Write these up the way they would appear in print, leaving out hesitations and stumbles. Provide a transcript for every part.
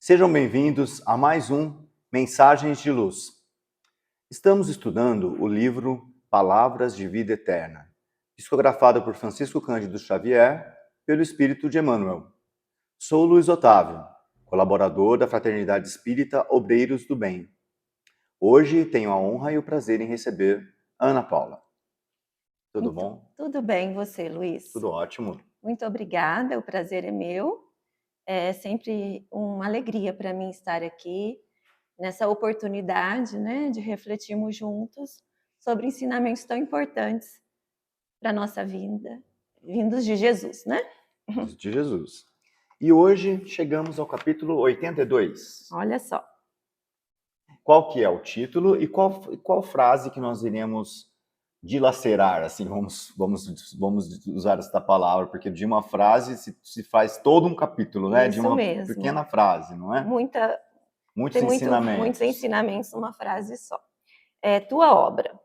Sejam bem-vindos a mais um Mensagens de Luz. Estamos estudando o livro Palavras de Vida Eterna, psicografado por Francisco Cândido Xavier, pelo Espírito de Emmanuel. Sou Luiz Otávio, colaborador da Fraternidade Espírita Obreiros do Bem. Hoje tenho a honra e o prazer em receber Ana Paula. Tudo bom? Tudo bem, você, Luiz? Tudo ótimo. Muito obrigada, o prazer é meu. É sempre uma alegria para mim estar aqui, nessa oportunidade, né, de refletirmos juntos sobre ensinamentos tão importantes para a nossa vida, vindos de Jesus, né? De Jesus. E hoje chegamos ao capítulo 82. Olha só. Qual que é o título e qual frase que nós iremos dilacerar, assim, vamos usar esta palavra, porque de uma frase se faz todo um capítulo, né? De Isso uma mesmo. pequena frase, não é? Muitos ensinamentos. Muitos ensinamentos numa frase só. É tua obra.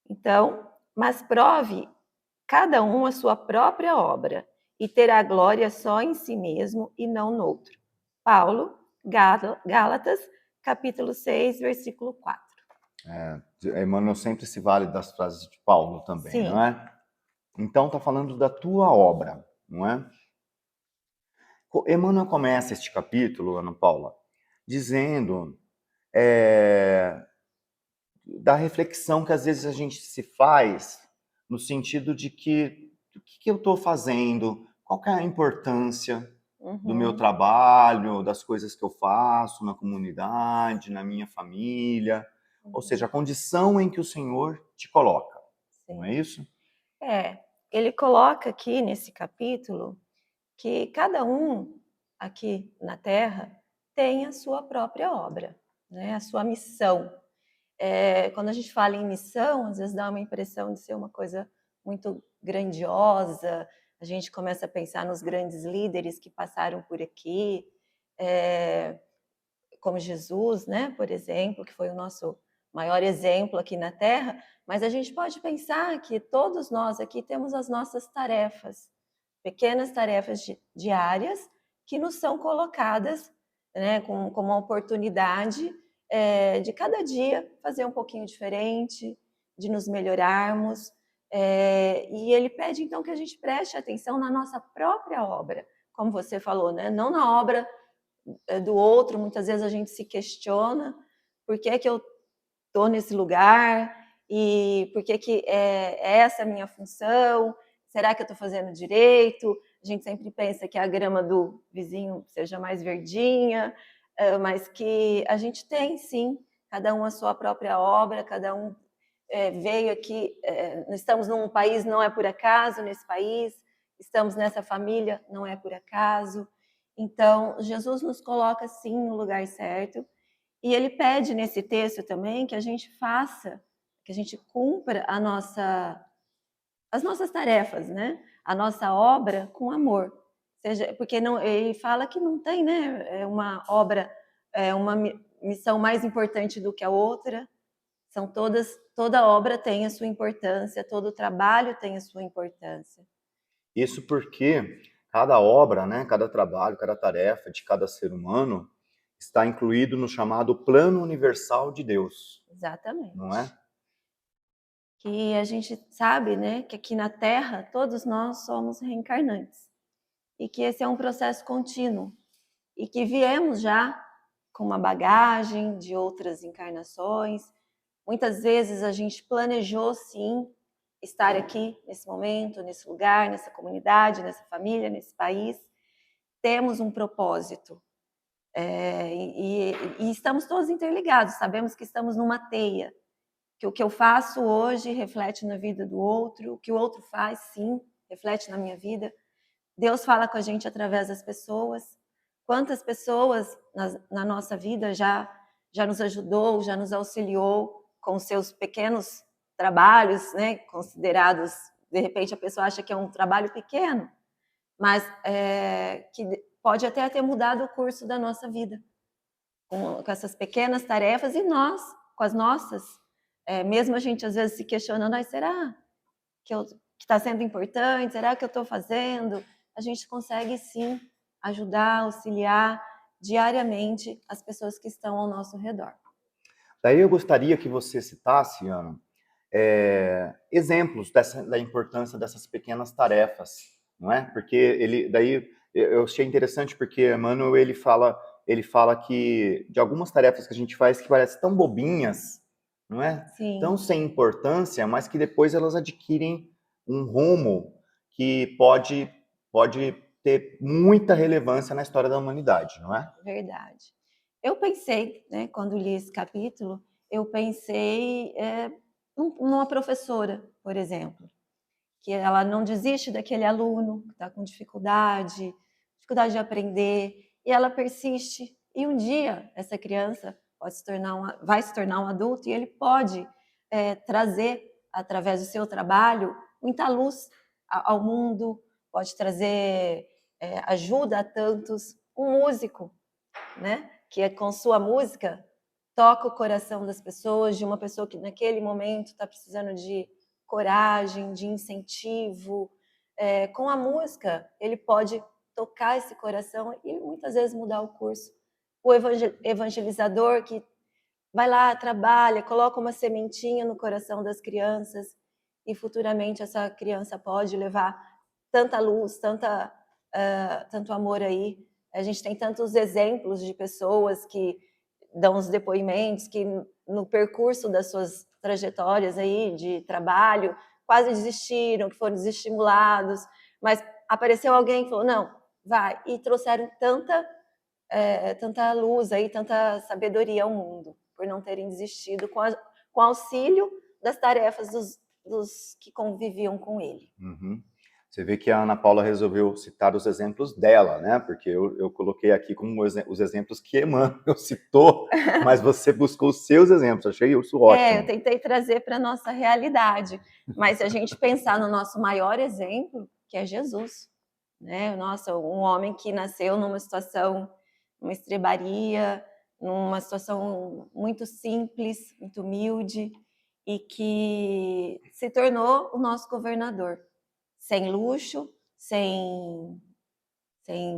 Então, mas prove cada um a sua própria obra, e terá glória só em si mesmo e não noutro. Paulo, Gálatas, capítulo 6, versículo 4. Emmanuel sempre se vale das frases de Paulo também, Sim. não é? Então está falando da tua obra, não é? Emmanuel começa este capítulo, Ana Paula, dizendo da reflexão que às vezes a gente se faz no sentido de que o que eu estou fazendo, qual que é a importância do meu trabalho, das coisas que eu faço na comunidade, na minha família, ou seja, a condição em que o Senhor te coloca, Sim. não é isso? Ele coloca aqui nesse capítulo que cada um aqui na Terra tem a sua própria obra, né? A sua missão. Quando a gente fala em missão, às vezes dá uma impressão de ser uma coisa muito grandiosa, a gente começa a pensar nos grandes líderes que passaram por aqui, como Jesus, né, por exemplo, que foi o nosso maior exemplo aqui na Terra, mas a gente pode pensar que todos nós aqui temos as nossas tarefas, pequenas tarefas diárias que nos são colocadas, né, como uma oportunidade de cada dia fazer um pouquinho diferente, de nos melhorarmos. E ele pede, então, que a gente preste atenção na nossa própria obra, como você falou, né? Não na obra do outro. Muitas vezes a gente se questiona por que é que eu estou nesse lugar e por que que é essa a minha função, será que eu estou fazendo direito? A gente sempre pensa que a grama do vizinho seja mais verdinha, mas que a gente tem, sim, cada um a sua própria obra, cada um veio aqui, estamos num país, não é por acaso nesse país, estamos nessa família, não é por acaso. Então, Jesus nos coloca, sim, no lugar certo, e ele pede nesse texto também que a gente faça, que a gente cumpra as nossas tarefas, né? A nossa obra com amor. Porque não, ele fala que não tem, né, uma obra, uma missão mais importante do que a outra. Toda obra tem a sua importância, todo trabalho tem a sua importância. Isso porque cada obra, né, cada trabalho, cada tarefa de cada ser humano está incluído no chamado plano universal de Deus. Exatamente. Não é? Que a gente sabe, né, que aqui na Terra todos nós somos reencarnantes e que esse é um processo contínuo e que viemos já com uma bagagem de outras encarnações. Muitas vezes a gente planejou, sim, estar aqui nesse momento, nesse lugar, nessa comunidade, nessa família, nesse país. Temos um propósito e estamos todos interligados. Sabemos que estamos numa teia, que o que eu faço hoje reflete na vida do outro, o que o outro faz, sim, reflete na minha vida. Deus fala com a gente através das pessoas. Quantas pessoas na nossa vida já nos ajudou, já nos auxiliou com seus pequenos trabalhos, né, considerados, de repente a pessoa acha que é um trabalho pequeno, mas que pode até ter mudado o curso da nossa vida, com essas pequenas tarefas, e nós, com as nossas, mesmo a gente às vezes se questionando, será que está sendo importante? Será que eu estou fazendo? A gente consegue sim ajudar, auxiliar, diariamente as pessoas que estão ao nosso redor. Daí eu gostaria que você citasse, Ana, exemplos da importância dessas pequenas tarefas, não é? Porque daí eu achei interessante porque Emmanuel ele fala que de algumas tarefas que a gente faz que parecem tão bobinhas, não é? Tão Sim, sem importância, mas que depois elas adquirem um rumo que pode ter muita relevância na história da humanidade, não é? verdade. Eu pensei, né, quando li esse capítulo, eu pensei numa professora, por exemplo, que ela não desiste daquele aluno que está com dificuldade de aprender, e ela persiste. E um dia essa criança vai se tornar um adulto e ele pode trazer, através do seu trabalho, muita luz ao mundo, pode trazer ajuda a tantos. Um músico, né, que com sua música toca o coração das pessoas, de uma pessoa que naquele momento está precisando de coragem, de incentivo. Com a música, ele pode tocar esse coração e muitas vezes mudar o curso. O evangelizador que vai lá, trabalha, coloca uma sementinha no coração das crianças e futuramente essa criança pode levar tanta luz, tanto amor aí. A gente tem tantos exemplos de pessoas que dão os depoimentos que no percurso das suas trajetórias aí de trabalho quase desistiram, que foram desestimulados, mas apareceu alguém que falou, não, vai, e trouxeram tanta luz aí, tanta sabedoria ao mundo, por não terem desistido com auxílio das tarefas dos que conviviam com ele. Uhum. Você vê que a Ana Paula resolveu citar os exemplos dela, né? Porque eu coloquei aqui como os exemplos que Emmanuel citou, mas você buscou os seus exemplos. Achei isso Eu ótimo. tentei trazer para a nossa realidade, mas se a gente pensar no nosso maior exemplo, que é Jesus, né? Nossa, um homem que nasceu numa situação, numa estrebaria, numa situação muito simples, muito humilde, e que se tornou o nosso governador, sem luxo, sem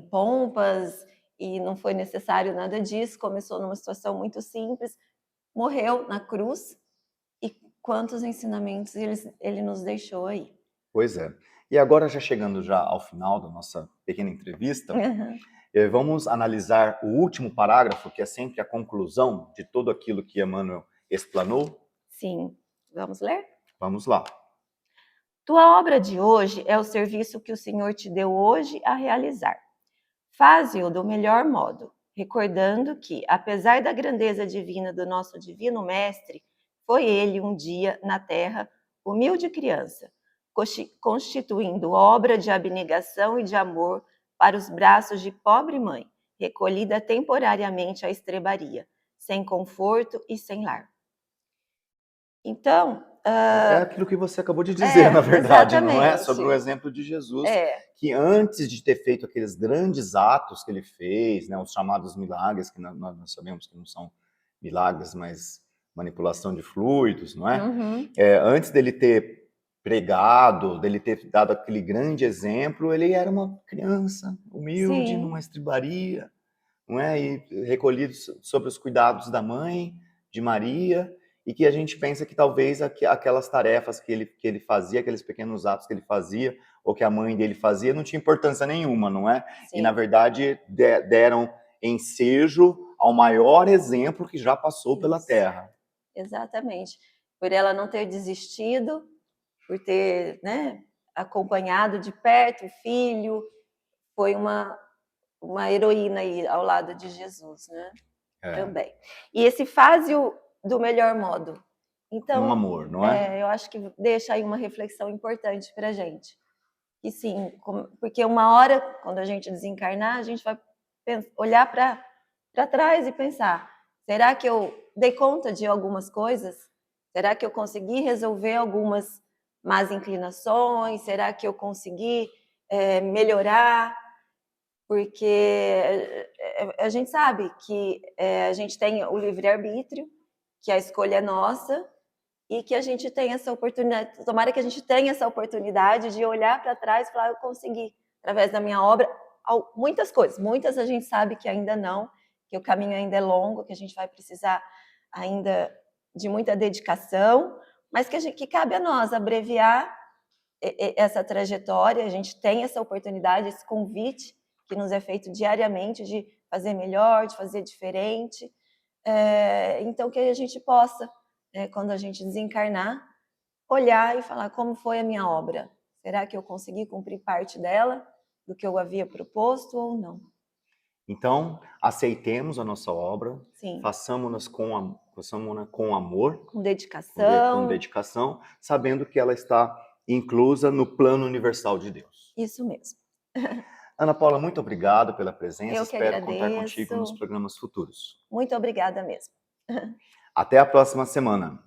pompas, e não foi necessário nada disso, começou numa situação muito simples, morreu na cruz, e quantos ensinamentos ele nos deixou aí. Pois é. E agora, já chegando já ao final da nossa pequena entrevista, vamos analisar o último parágrafo, que é sempre a conclusão de tudo aquilo que Emmanuel explanou? Sim, vamos ler? Vamos lá. Tua obra de hoje é o serviço que o Senhor te deu hoje a realizar. Faze-o do melhor modo, recordando que, apesar da grandeza divina do nosso divino mestre, foi ele um dia na terra humilde criança, constituindo obra de abnegação e de amor para os braços de pobre mãe, recolhida temporariamente à estrebaria, sem conforto e sem lar. Então, É aquilo que você acabou de dizer, na verdade, não é? Sobre o exatamente. exemplo de Jesus, É, que antes de ter feito aqueles grandes atos que ele fez, né, os chamados milagres, que nós sabemos que não são milagres, mas manipulação de fluidos, não é? uhum, Antes dele ter pregado, dele ter dado aquele grande exemplo, ele era uma criança humilde, sim, numa estribaria, não é? E recolhido sob os cuidados da mãe, de Maria, e que a gente pensa que talvez aquelas tarefas que ele fazia, aqueles pequenos atos que ele fazia, ou que a mãe dele fazia, não tinha importância nenhuma, não é? E, na sim, verdade, deram ensejo ao maior exemplo que já passou pela isso. Terra. Exatamente. Por ela não ter desistido, por ter, né, acompanhado de perto o filho, foi uma heroína aí ao lado de Jesus, né? É, Também. E esse faze-o do melhor modo. com Então, amor, não é? eu acho que deixa aí uma reflexão importante para a gente. E sim, porque uma hora, quando a gente desencarnar, a gente vai olhar para trás e pensar: será que eu dei conta de algumas coisas? Será que eu consegui resolver algumas más inclinações? Será que eu consegui melhorar? Porque a gente sabe que a gente tem o livre-arbítrio, que a escolha é nossa, e que a gente tenha essa oportunidade, tomara que a gente tenha essa oportunidade de olhar para trás e falar, eu consegui, através da minha obra, muitas coisas, muitas a gente sabe que ainda não, que o caminho ainda é longo, que a gente vai precisar ainda de muita dedicação, mas que cabe a nós abreviar essa trajetória. A gente tem essa oportunidade, esse convite que nos é feito diariamente de fazer melhor, de fazer diferente. Então, que a gente possa, quando a gente desencarnar, olhar e falar como foi a minha obra. Será que eu consegui cumprir parte dela, do que eu havia proposto ou não? Então, aceitemos a nossa obra, Sim. façamos-na com amor, Com dedicação. com dedicação, sabendo que ela está inclusa no plano universal de Deus. Isso mesmo. Ana Paula, muito obrigado pela presença. Eu que Espero contar contigo nos agradeço. programas futuros. Muito obrigada mesmo. Até a próxima semana.